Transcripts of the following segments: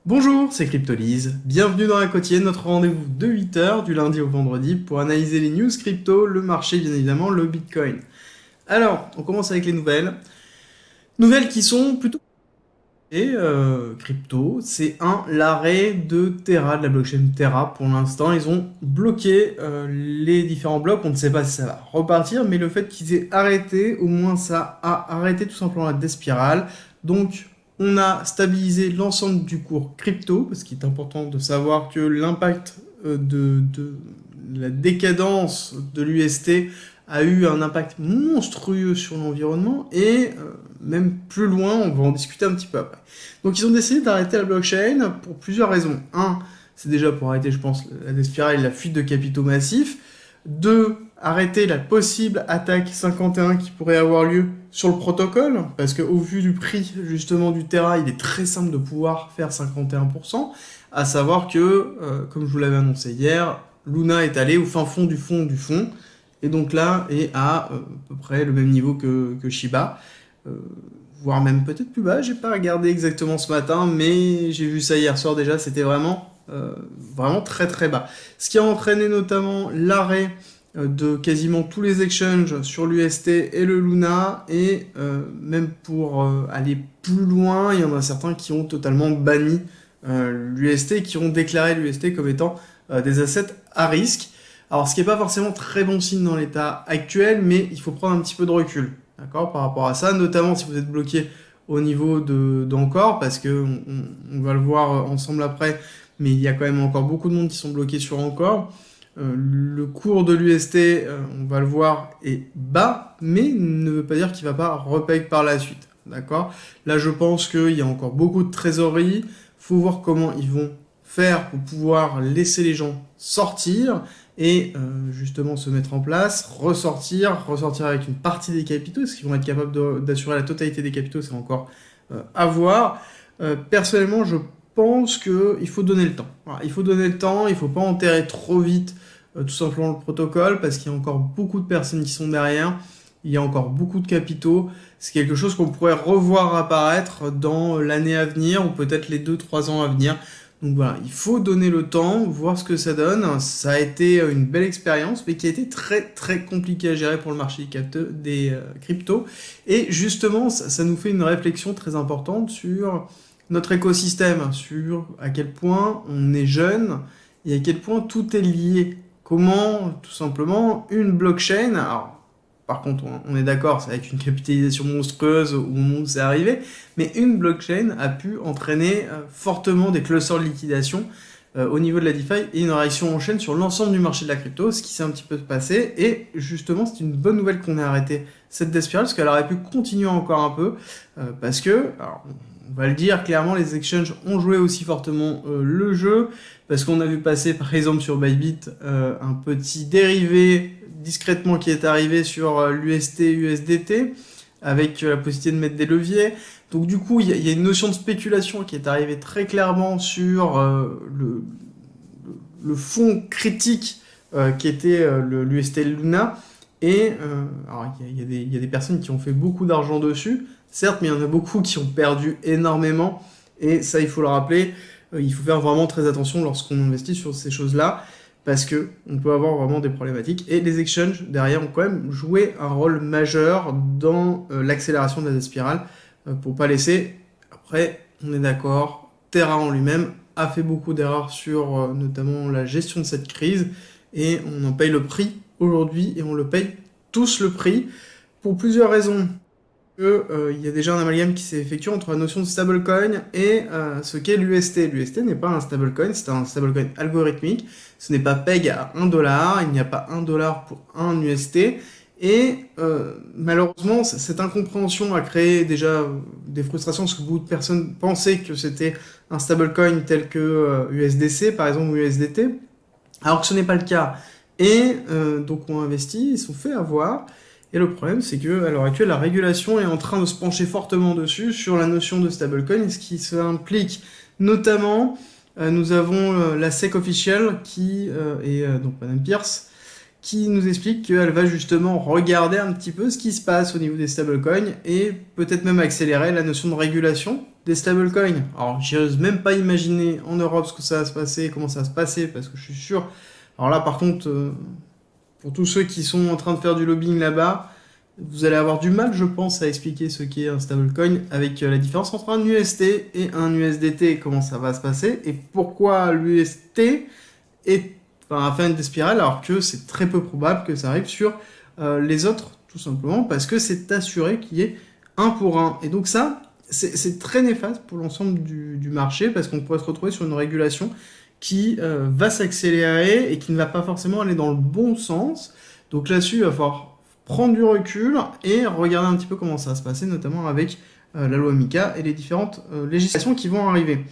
Bonjour, c'est Cryptolyse. Bienvenue dans la quotidienne, notre rendez-vous de 8h du lundi au vendredi pour analyser les news crypto, le marché bien évidemment, le Bitcoin. Alors, on commence avec les nouvelles. Nouvelles qui sont plutôt crypto, c'est l'arrêt de Terra, de la blockchain Terra. Pour l'instant, ils ont bloqué les différents blocs. On ne sait pas si ça va repartir, mais le fait qu'ils aient arrêté, au moins ça a arrêté tout simplement la déspirale. Donc, on a stabilisé l'ensemble du cours crypto, parce qu'il est important de savoir que l'impact de la décadence de l'UST a eu un impact monstrueux sur l'environnement et même plus loin, on va en discuter un petit peu après. Donc ils ont décidé d'arrêter la blockchain pour plusieurs raisons. Un, c'est déjà pour arrêter, je pense, la déspirale et la fuite de capitaux massifs. Deux, arrêter la possible attaque 51 qui pourrait avoir lieu sur le protocole, parce qu'au vu du prix justement du Terra, il est très simple de pouvoir faire 51%, à savoir que, comme je vous l'avais annoncé hier, Luna est allé au fin fond du fond du fond, et donc là est à peu près le même niveau que Shiba, euh, voire même peut-être plus bas. J'ai pas regardé exactement ce matin, mais j'ai vu ça hier soir déjà, c'était vraiment très très bas. Ce qui a entraîné notamment l'arrêt de quasiment tous les exchanges sur l'UST et le Luna, et même pour aller plus loin, il y en a certains qui ont totalement banni l'UST, qui ont déclaré l'UST comme étant des assets à risque. Alors, ce qui n'est pas forcément très bon signe dans l'état actuel, mais il faut prendre un petit peu de recul, d'accord, par rapport à ça, notamment si vous êtes bloqué au niveau d'Encore, parce que on va le voir ensemble après, mais il y a quand même encore beaucoup de monde qui sont bloqués sur Encore. Le cours de l'UST, on va le voir, est bas, mais ne veut pas dire qu'il ne va pas repeg par la suite, d'accord. Là, je pense qu'il y a encore beaucoup de trésorerie, faut voir comment ils vont faire pour pouvoir laisser les gens sortir et justement se mettre en place, ressortir avec une partie des capitaux. Est-ce qu'ils vont être capables d'assurer la totalité des capitaux? C'est encore à voir. Personnellement, je pense qu'il faut donner le temps. Voilà, il faut donner le temps, il ne faut pas enterrer trop vite tout simplement le protocole, parce qu'il y a encore beaucoup de personnes qui sont derrière, il y a encore beaucoup de capitaux. C'est quelque chose qu'on pourrait revoir apparaître dans l'année à venir, ou peut-être les 2-3 ans à venir. Donc voilà, il faut donner le temps, voir ce que ça donne. Ça a été une belle expérience, mais qui a été très très compliqué à gérer pour le marché des cryptos. Et justement, ça nous fait une réflexion très importante sur notre écosystème, sur à quel point on est jeune et à quel point tout est lié. Comment, tout simplement, une blockchain, alors par contre, on est d'accord, c'est avec une capitalisation monstrueuse au moment où c'est arrivé, mais une blockchain a pu entraîner fortement des clusters de liquidation au niveau de la DeFi et une réaction en chaîne sur l'ensemble du marché de la crypto, ce qui s'est un petit peu passé. Et justement, c'est une bonne nouvelle qu'on ait arrêté cette déspirale, parce qu'elle aurait pu continuer encore un peu, parce que, alors, on va le dire clairement, les exchanges ont joué aussi fortement le jeu, parce qu'on a vu passer par exemple sur Bybit un petit dérivé discrètement qui est arrivé sur l'UST USDT, avec la possibilité de mettre des leviers. Donc du coup, il y a une notion de spéculation qui est arrivée très clairement sur le fond critique qui était l'UST Luna. Et alors, il y a des personnes qui ont fait beaucoup d'argent dessus, certes, mais il y en a beaucoup qui ont perdu énormément. Et ça, il faut le rappeler, il faut faire vraiment très attention lorsqu'on investit sur ces choses-là, parce que on peut avoir vraiment des problématiques. Et les exchanges, derrière, ont quand même joué un rôle majeur dans l'accélération de la spirale, pour pas laisser... Après, on est d'accord, Terra en lui-même a fait beaucoup d'erreurs sur notamment la gestion de cette crise, et on en paye le prix aujourd'hui, et on le paye tous le prix, pour plusieurs raisons. Il y a déjà un amalgame qui s'est effectué entre la notion de stablecoin et ce qu'est l'UST. L'UST n'est pas un stablecoin, c'est un stablecoin algorithmique. Ce n'est pas peg à 1$, il n'y a pas 1$ pour un UST. Et malheureusement, cette incompréhension a créé déjà des frustrations, parce que beaucoup de personnes pensaient que c'était un stablecoin tel que USDC, par exemple, ou USDT, alors que ce n'est pas le cas. Et donc on investit, ils se sont fait avoir. Et le problème, c'est qu'à l'heure actuelle, la régulation est en train de se pencher fortement dessus sur la notion de stablecoin, ce qui implique notamment, nous avons la SEC officielle qui donc Madame Pierce, qui nous explique qu'elle va justement regarder un petit peu ce qui se passe au niveau des stablecoins et peut-être même accélérer la notion de régulation des stablecoins. Alors, j'ose même pas imaginer en Europe ce que ça va se passer, comment ça va se passer, parce que je suis sûr. Alors là, par contre, pour tous ceux qui sont en train de faire du lobbying là-bas, vous allez avoir du mal, je pense, à expliquer ce qu'est un stablecoin avec la différence entre un UST et un USDT, comment ça va se passer, et pourquoi l'UST a fait une spirale alors que c'est très peu probable que ça arrive sur les autres, tout simplement, parce que c'est assuré qu'il y ait un pour un. Et donc ça, c'est très néfaste pour l'ensemble du marché, parce qu'on pourrait se retrouver sur une régulation qui va s'accélérer et qui ne va pas forcément aller dans le bon sens. Donc là-dessus, il va falloir prendre du recul et regarder un petit peu comment ça va se passer, notamment avec la loi MiCA et les différentes législations qui vont arriver.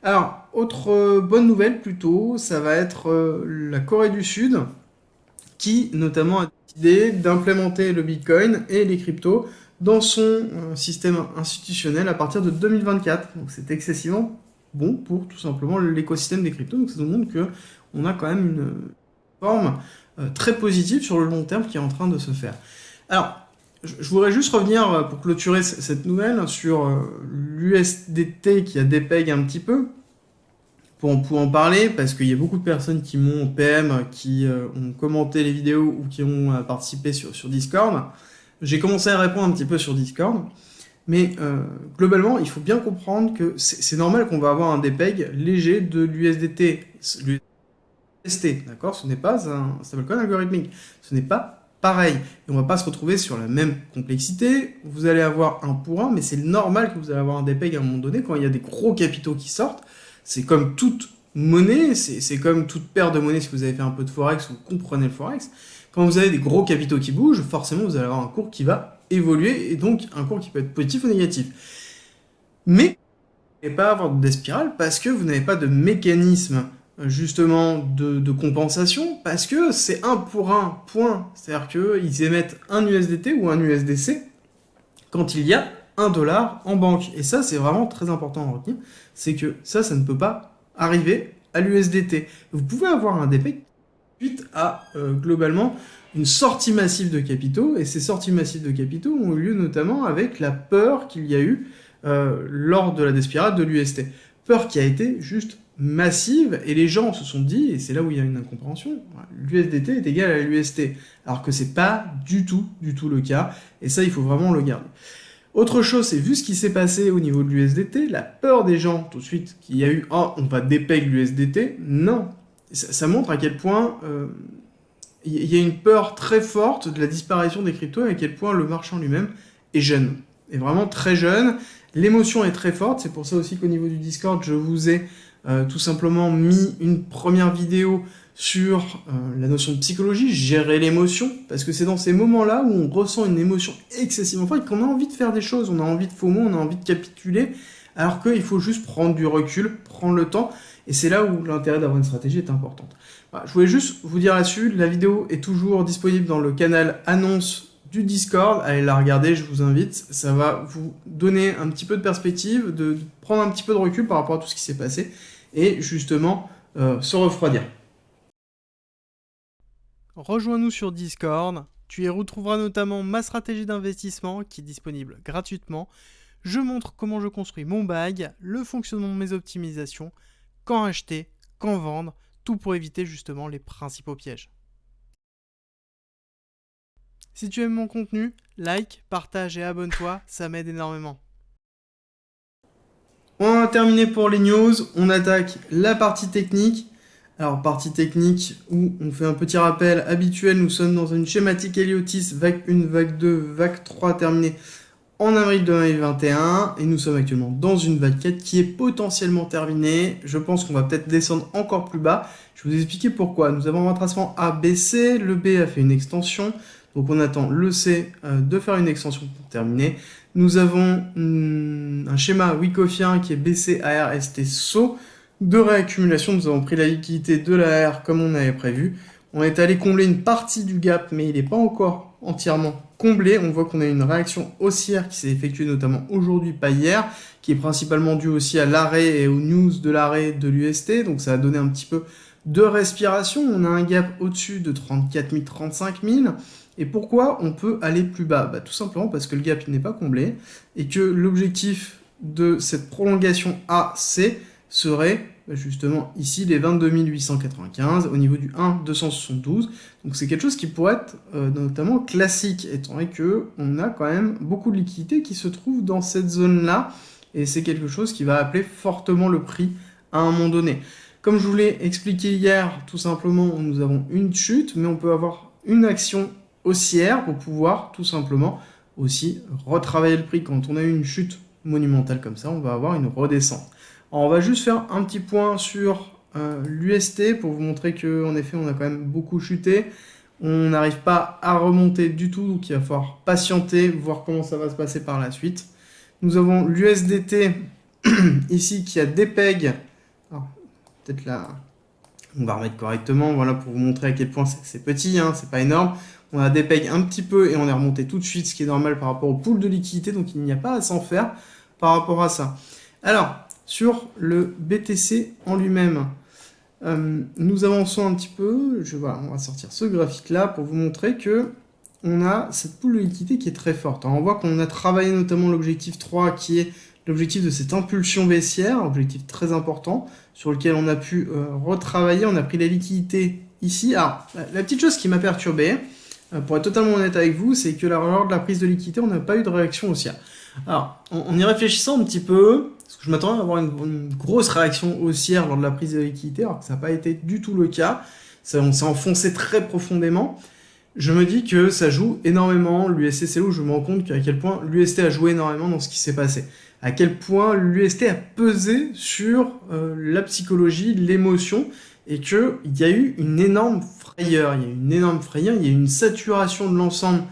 Alors, autre bonne nouvelle plutôt, ça va être la Corée du Sud, qui notamment a décidé d'implémenter le Bitcoin et les cryptos dans son système institutionnel à partir de 2024. Donc c'est excessivement bon pour tout simplement l'écosystème des cryptos. Donc ça nous montre qu'on a quand même une forme très positive sur le long terme qui est en train de se faire. Alors, je voudrais juste revenir pour clôturer cette nouvelle sur l'USDT qui a dépeg un petit peu pour en parler, parce qu'il y a beaucoup de personnes qui m'ont PM, qui ont commenté les vidéos ou qui ont participé sur Discord. J'ai commencé à répondre un petit peu sur Discord, mais globalement, il faut bien comprendre que c'est normal qu'on va avoir un dépeg léger de l'USDT. L'UST, d'accord? Ce n'est pas un stablecoin algorithmique. Ce n'est pas pareil. Et on ne va pas se retrouver sur la même complexité. Vous allez avoir un pour un, mais c'est normal que vous allez avoir un dépeg à un moment donné quand il y a des gros capitaux qui sortent. C'est comme toute monnaie, c'est comme toute paire de monnaies si vous avez fait un peu de Forex, vous comprenez le Forex. Quand vous avez des gros capitaux qui bougent, forcément vous allez avoir un cours qui va évoluer et donc un cours qui peut être positif ou négatif. Mais vous n'allez pas avoir des spirales parce que vous n'avez pas de mécanisme justement de compensation, parce que c'est un pour un point. C'est-à-dire qu'ils émettent un USDT ou un USDC quand il y a $1 en banque. Et ça, c'est vraiment très important à retenir. C'est que ça ne peut pas arriver à l'USDT. Vous pouvez avoir un dépeg suite à, globalement, une sortie massive de capitaux. Et ces sorties massives de capitaux ont eu lieu notamment avec la peur qu'il y a eu lors de la déspirade de l'UST. Peur qui a été juste massive, et les gens se sont dit, et c'est là où il y a une incompréhension, l'USDT est égal à l'UST, alors que c'est pas du tout le cas, et ça il faut vraiment le garder. Autre chose, c'est vu ce qui s'est passé au niveau de l'USDT, la peur des gens tout de suite, qu'il y a eu « Oh, on va dépeg l'USDT », non. Ça montre à quel point il y a une peur très forte de la disparition des cryptos et à quel point le marché en lui-même est jeune, est vraiment très jeune. L'émotion est très forte, c'est pour ça aussi qu'au niveau du Discord, je vous ai tout simplement mis une première vidéo sur la notion de psychologie, gérer l'émotion, parce que c'est dans ces moments-là où on ressent une émotion excessivement forte et qu'on a envie de faire des choses, on a envie de FOMO, on a envie de capituler, alors qu'il faut juste prendre du recul, prendre le temps, et c'est là où l'intérêt d'avoir une stratégie est importante. Voilà, je voulais juste vous dire là-dessus, la vidéo est toujours disponible dans le canal annonce du Discord, allez la regarder, je vous invite, ça va vous donner un petit peu de perspective, de prendre un petit peu de recul par rapport à tout ce qui s'est passé, et justement se refroidir. Rejoins-nous sur Discord, tu y retrouveras notamment ma stratégie d'investissement qui est disponible gratuitement. Je montre comment je construis mon bag, le fonctionnement de mes optimisations, quand acheter, quand vendre, tout pour éviter justement les principaux pièges. Si tu aimes mon contenu, like, partage et abonne-toi, ça m'aide énormément. On a terminé pour les news, on attaque la partie technique. Alors, partie technique où on fait un petit rappel habituel, nous sommes dans une schématique Heliotis, vague 1, vague 2, vague 3 terminée en avril 2021 et nous sommes actuellement dans une vague 4 qui est potentiellement terminée. Je pense qu'on va peut-être descendre encore plus bas. Je vais vous expliquer pourquoi. Nous avons un retracement ABC, le B a fait une extension, donc on attend le C de faire une extension pour terminer. Nous avons un schéma Wyckoffien qui est BC, AR, ST, SO. De réaccumulation, nous avons pris la liquidité de la R comme on avait prévu. On est allé combler une partie du gap, mais il n'est pas encore entièrement comblé. On voit qu'on a une réaction haussière qui s'est effectuée notamment aujourd'hui, pas hier, qui est principalement due aussi à l'arrêt et aux news de l'arrêt de l'UST. Donc ça a donné un petit peu de respiration. On a un gap au-dessus de 34 000, 35 000. Et pourquoi on peut aller plus bas? Tout simplement parce que le gap n'est pas comblé et que l'objectif de cette prolongation AC serait justement ici les 22 895 au niveau du 1 272. Donc c'est quelque chose qui pourrait être notamment classique, étant donné qu'on a quand même beaucoup de liquidités qui se trouvent dans cette zone-là, et c'est quelque chose qui va appeler fortement le prix à un moment donné. Comme je vous l'ai expliqué hier, tout simplement, nous avons une chute, mais on peut avoir une action haussière pour pouvoir tout simplement aussi retravailler le prix. Quand on a eu une chute monumentale comme ça, on va avoir une redescente. Alors on va juste faire un petit point sur l'UST pour vous montrer qu'en effet on a quand même beaucoup chuté. On n'arrive pas à remonter du tout, donc il va falloir patienter, voir comment ça va se passer par la suite. Nous avons l'USDT ici qui a des pegs. Alors peut-être là, on va remettre correctement, voilà, pour vous montrer à quel point c'est petit, hein, c'est pas énorme. On a des pegs un petit peu et on est remonté tout de suite, ce qui est normal par rapport au pool de liquidité, donc il n'y a pas à s'en faire par rapport à ça. Alors, sur le BTC en lui-même, nous avançons un petit peu. Voilà, on va sortir ce graphique-là pour vous montrer que on a cette pool de liquidité qui est très forte. Alors, on voit qu'on a travaillé notamment l'objectif 3, qui est l'objectif de cette impulsion baissière, objectif très important, sur lequel on a pu retravailler. On a pris la liquidité ici. Alors, la petite chose qui m'a perturbé, pour être totalement honnête avec vous, c'est que lors de la prise de liquidité, on n'a pas eu de réaction haussière. Alors, en y réfléchissant un petit peu, parce que je m'attendais à avoir une grosse réaction haussière lors de la prise de liquidité, alors que ça n'a pas été du tout le cas. On s'est enfoncé très profondément. Je me dis que ça joue énormément l'UST. C'est là où je me rends compte à quel point l'UST a joué énormément dans ce qui s'est passé. À quel point l'UST a pesé sur la psychologie, l'émotion, et qu'il y a eu une énorme frayeur. Il y a eu une énorme frayeur, il y a eu une saturation de l'ensemble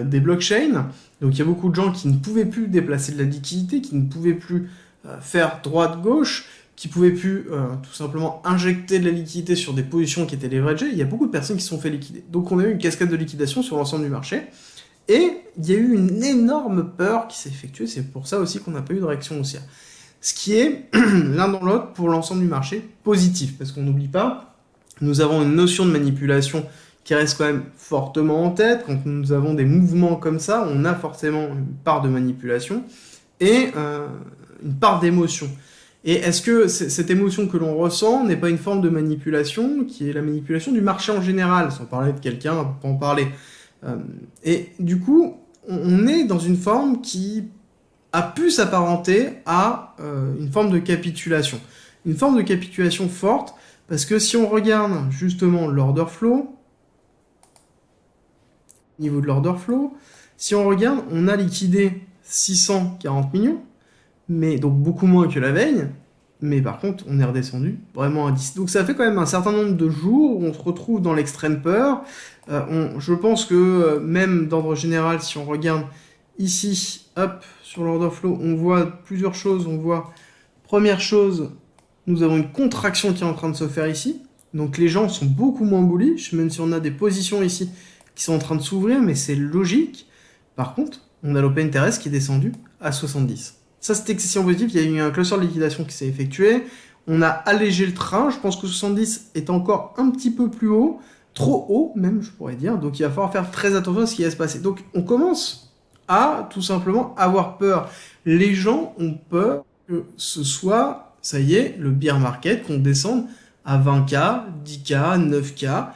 des blockchains. Donc il y a beaucoup de gens qui ne pouvaient plus déplacer de la liquidité, qui ne pouvaient plus faire droite-gauche, qui ne pouvaient plus tout simplement injecter de la liquidité sur des positions qui étaient leveragées. Il y a beaucoup de personnes qui se sont fait liquider. Donc on a eu une cascade de liquidation sur l'ensemble du marché. Et il y a eu une énorme peur qui s'est effectuée. C'est pour ça aussi qu'on n'a pas eu de réaction haussière. Ce qui est, l'un dans l'autre, pour l'ensemble du marché, positif. Parce qu'on n'oublie pas, nous avons une notion de manipulation qui reste quand même fortement en tête. Quand nous avons des mouvements comme ça, on a forcément une part de manipulation et une part d'émotion. Et est-ce que cette émotion que l'on ressent n'est pas une forme de manipulation qui est la manipulation du marché en général, sans parler de quelqu'un, on peut pas en parler. Et du coup, on est dans une forme qui a pu s'apparenter à une forme de capitulation. Une forme de capitulation forte, parce que si on regarde justement l'order flow, niveau de l'order flow, si on regarde, on a liquidé 640 millions, mais donc beaucoup moins que la veille, mais par contre, on est redescendu vraiment à 10. Donc ça fait quand même un certain nombre de jours où on se retrouve dans l'extrême peur. Je pense que même d'ordre général, si on regarde ici, hop, sur l'order flow, on voit plusieurs choses. On voit, première chose, nous avons une contraction qui est en train de se faire ici. Donc les gens sont beaucoup moins bullish, même si on a des positions ici qui sont en train de s'ouvrir, mais c'est logique. Par contre, on a l'open interest qui est descendu à 70. Ça, c'est excessivement positif. Il y a eu un cluster de liquidation qui s'est effectué. On a allégé le train. Je pense que 70 est encore un petit peu plus haut. Trop haut, même, je pourrais dire. Donc, il va falloir faire très attention à ce qui va se passer. Donc, on commence à, tout simplement, avoir peur. Les gens ont peur que ce soit, ça y est, le bear market, qu'on descende à 20K, 10K, 9K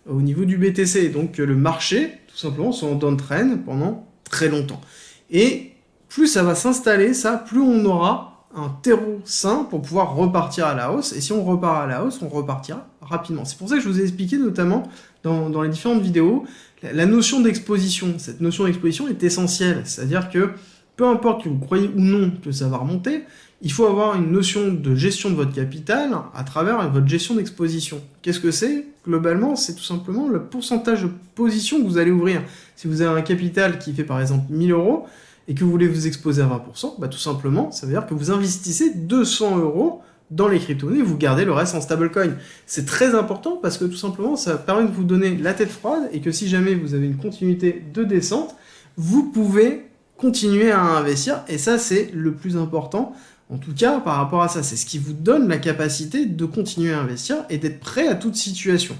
au niveau du BTC. Donc, que le marché, tout simplement, soit en downtrend pendant très longtemps. Et plus ça va s'installer, plus on aura un terreau sain pour pouvoir repartir à la hausse. Et si on repart à la hausse, on repartira rapidement. C'est pour ça que je vous ai expliqué notamment dans les différentes vidéos la notion d'exposition. Cette notion d'exposition est essentielle. C'est-à-dire que peu importe que vous croyez ou non que ça va remonter, il faut avoir une notion de gestion de votre capital à travers votre gestion d'exposition. Qu'est-ce que c'est? Globalement, c'est tout simplement le pourcentage de position que vous allez ouvrir. Si vous avez un capital qui fait par exemple 1000 euros, et que vous voulez vous exposer à 20%, tout simplement, ça veut dire que vous investissez 200 euros dans les crypto-monnaies et vous gardez le reste en stablecoin. C'est très important parce que tout simplement, ça permet de vous donner la tête froide et que si jamais vous avez une continuité de descente, vous pouvez continuer à investir et ça, c'est le plus important En tout cas, par rapport à ça, c'est ce qui vous donne la capacité de continuer à investir et d'être prêt à toute situation.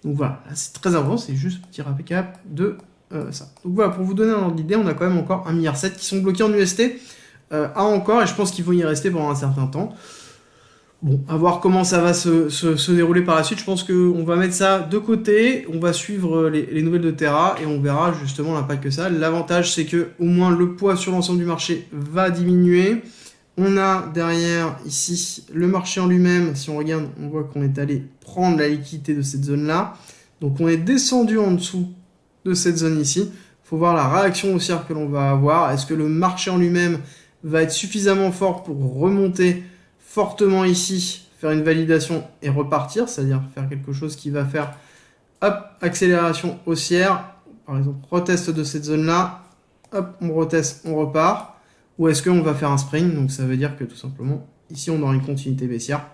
Donc voilà, là, c'est très important, c'est juste un petit récap de ça. Donc voilà, pour vous donner un ordre d'idée, on a quand même encore 1,7 milliard qui sont bloqués en UST à encore, et je pense qu'ils vont y rester pendant un certain temps. Bon, à voir comment ça va se dérouler par la suite. Je pense qu'on va mettre ça de côté, on va suivre les nouvelles de Terra et on verra justement l'impact que ça a. L'avantage, c'est que au moins le poids sur l'ensemble du marché va diminuer. On a derrière ici le marché en lui-même. Si on regarde, on voit qu'on est allé prendre la liquidité de cette zone-là. Donc on est descendu en dessous de cette zone ici. Il faut voir la réaction haussière que l'on va avoir. Est-ce que le marché en lui-même va être suffisamment fort pour remonter fortement ici, faire une validation et repartir, c'est-à-dire faire quelque chose qui va faire hop, accélération haussière, par exemple retest de cette zone-là, hop, on reteste, on repart, ou est-ce qu'on va faire un spring, donc ça veut dire que tout simplement, ici on aura une continuité baissière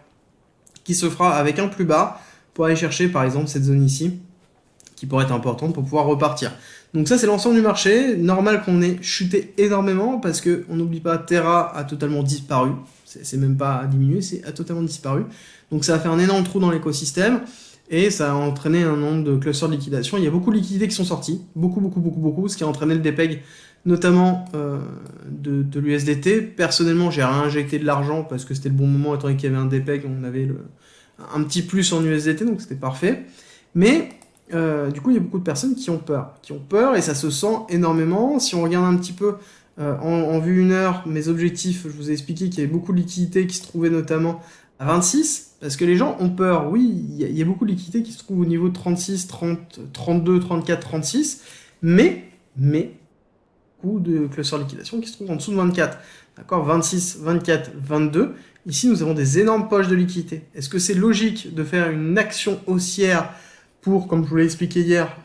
qui se fera avec un plus bas pour aller chercher par exemple cette zone ici, qui pourrait être importante pour pouvoir repartir. Donc ça c'est l'ensemble du marché, normal qu'on ait chuté énormément parce qu'on n'oublie pas, Terra a totalement disparu, c'est même pas diminué, c'est a totalement disparu. Donc ça a fait un énorme trou dans l'écosystème et ça a entraîné un nombre de clusters de liquidation. Il y a beaucoup de liquidités qui sont sorties, beaucoup, ce qui a entraîné le dépeg notamment de l'USDT. Personnellement, j'ai réinjecté de l'argent parce que c'était le bon moment, étant donné qu'il y avait un dépeg, on avait un petit plus en USDT, donc c'était parfait. Mais du coup, il y a beaucoup de personnes qui ont peur et ça se sent énormément. Si on regarde un petit peu en vue 1 heure, mes objectifs, je vous ai expliqué qu'il y avait beaucoup de liquidités qui se trouvaient notamment à 26, parce que les gens ont peur. Oui, il y a beaucoup de liquidités qui se trouvent au niveau de 36, 30, 32, 34, 36, mais beaucoup de clusters de liquidation qui se trouvent en dessous de 24. D'accord, 26, 24, 22. Ici, nous avons des énormes poches de liquidités. Est-ce que c'est logique de faire une action haussière pour, comme je vous l'ai expliqué hier,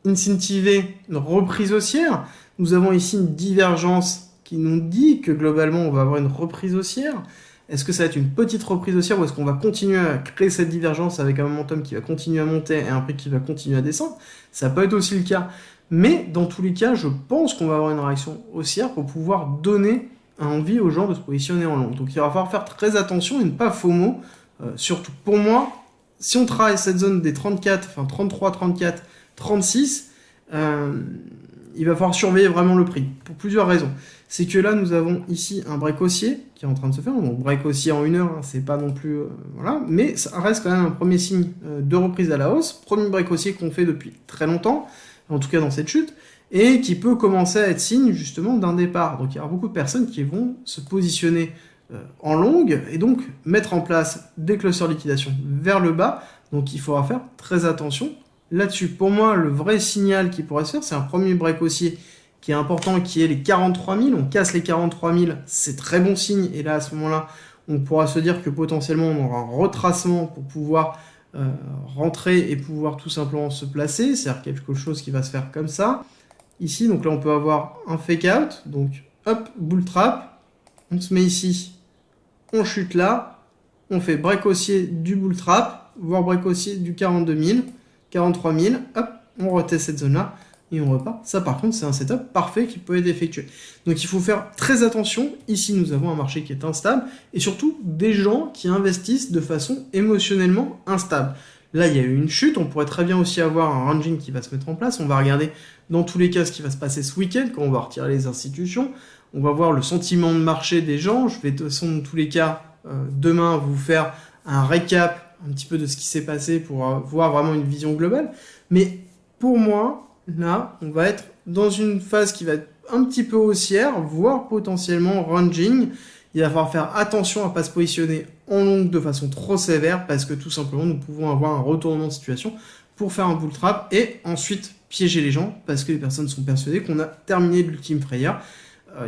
incentiver une reprise haussière? Nous avons ici une divergence qui nous dit que globalement, on va avoir une reprise haussière. Est-ce que ça va être une petite reprise haussière ou est-ce qu'on va continuer à créer cette divergence avec un momentum qui va continuer à monter et un prix qui va continuer à descendre? Ça peut être aussi le cas. Mais dans tous les cas, je pense qu'on va avoir une réaction haussière pour pouvoir donner envie aux gens de se positionner en long. Donc il va falloir faire très attention et ne pas FOMO. Surtout pour moi, si on travaille cette zone des 34, enfin 33, 34, 36, il va falloir surveiller vraiment le prix, pour plusieurs raisons. C'est que là, nous avons ici un break haussier qui est en train de se faire. Donc break haussier en 1 heure, hein, c'est pas non plus... voilà, mais ça reste quand même un premier signe de reprise à la hausse. Premier break haussier qu'on fait depuis très longtemps, en tout cas dans cette chute, et qui peut commencer à être signe justement d'un départ. Donc il y aura beaucoup de personnes qui vont se positionner en longue, et donc mettre en place des clusters de liquidation vers le bas. Donc il faudra faire très attention là-dessus. Pour moi, le vrai signal qui pourrait se faire, c'est un premier break haussier qui est important, qui est les 43 000. On casse les 43 000, c'est très bon signe. Et là, à ce moment-là, on pourra se dire que potentiellement, on aura un retracement pour pouvoir rentrer et pouvoir tout simplement se placer. C'est-à-dire quelque chose qui va se faire comme ça. Ici, donc là, on peut avoir un fake out. Donc, hop, bull trap. On se met ici, on chute là. On fait break haussier du bull trap, voire break haussier du 42 000. 43 000, hop, on reteste cette zone-là et on repart. Ça, par contre, c'est un setup parfait qui peut être effectué. Donc, il faut faire très attention. Ici, nous avons un marché qui est instable et surtout des gens qui investissent de façon émotionnellement instable. Là, il y a eu une chute. On pourrait très bien aussi avoir un ranging qui va se mettre en place. On va regarder dans tous les cas ce qui va se passer ce week-end quand on va retirer les institutions. On va voir le sentiment de marché des gens. Je vais de toute façon, dans tous les cas, demain, vous faire un récap un petit peu de ce qui s'est passé pour voir vraiment une vision globale. Mais pour moi, là, on va être dans une phase qui va être un petit peu haussière, voire potentiellement ranging. Il va falloir faire attention à ne pas se positionner en longue de façon trop sévère parce que tout simplement, nous pouvons avoir un retournement de situation pour faire un bull trap et ensuite piéger les gens parce que les personnes sont persuadées qu'on a terminé l'ultime frayeur.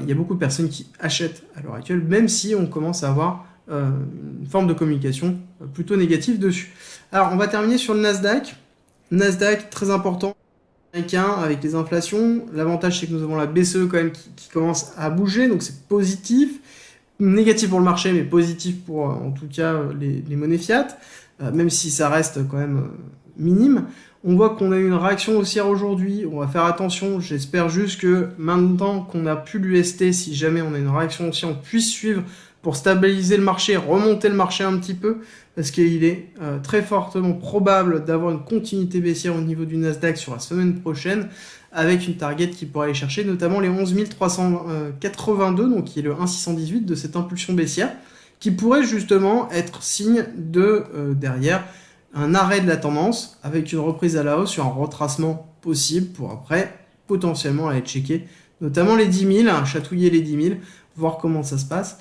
Il y a beaucoup de personnes qui achètent à l'heure actuelle, même si on commence à avoir une forme de communication plutôt négative dessus. Alors, on va terminer sur le Nasdaq. Nasdaq, très important, américain, avec les inflations. L'avantage, c'est que nous avons la BCE quand même qui commence à bouger, donc c'est positif. Négatif pour le marché, mais positif pour, en tout cas, les monnaies fiat, même si ça reste quand même minime. On voit qu'on a eu une réaction haussière aujourd'hui. On va faire attention. J'espère juste que maintenant qu'on a plus l'UST, si jamais on a une réaction haussière, on puisse suivre pour stabiliser le marché, remonter le marché un petit peu, parce qu'il est très fortement probable d'avoir une continuité baissière au niveau du Nasdaq sur la semaine prochaine, avec une target qui pourrait aller chercher notamment les 11 382, donc qui est le 1,618 de cette impulsion baissière, qui pourrait justement être signe de derrière un arrêt de la tendance avec une reprise à la hausse sur un retracement possible pour après potentiellement aller checker notamment les 10 000, chatouiller les 10 000, voir comment ça se passe.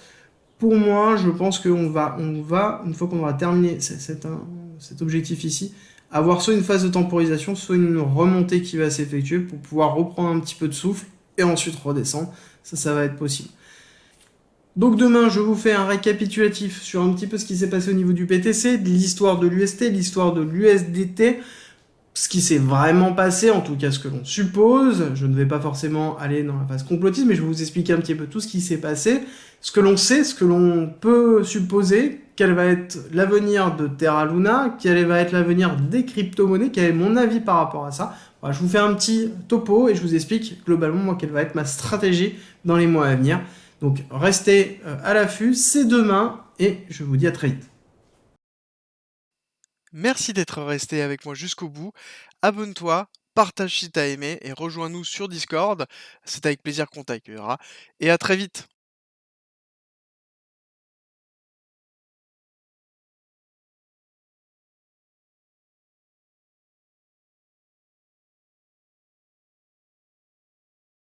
Pour moi, je pense qu'on va, une fois qu'on aura terminé cet objectif ici, avoir soit une phase de temporisation, soit une remontée qui va s'effectuer pour pouvoir reprendre un petit peu de souffle et ensuite redescendre. Ça va être possible. Donc demain, je vous fais un récapitulatif sur un petit peu ce qui s'est passé au niveau du PTC, de l'histoire de l'UST, l'histoire de l'USDT, ce qui s'est vraiment passé, en tout cas ce que l'on suppose. Je ne vais pas forcément aller dans la phase complotiste, mais je vais vous expliquer un petit peu tout ce qui s'est passé, ce que l'on sait, ce que l'on peut supposer, quel va être l'avenir de Terra Luna, quel va être l'avenir des crypto-monnaies, quel est mon avis par rapport à ça. Voilà, je vous fais un petit topo et je vous explique globalement moi quelle va être ma stratégie dans les mois à venir. Donc restez à l'affût, c'est demain et je vous dis à très vite. Merci d'être resté avec moi jusqu'au bout. Abonne-toi, partage si t'as aimé et rejoins-nous sur Discord. C'est avec plaisir qu'on t'accueillera. Et à très vite.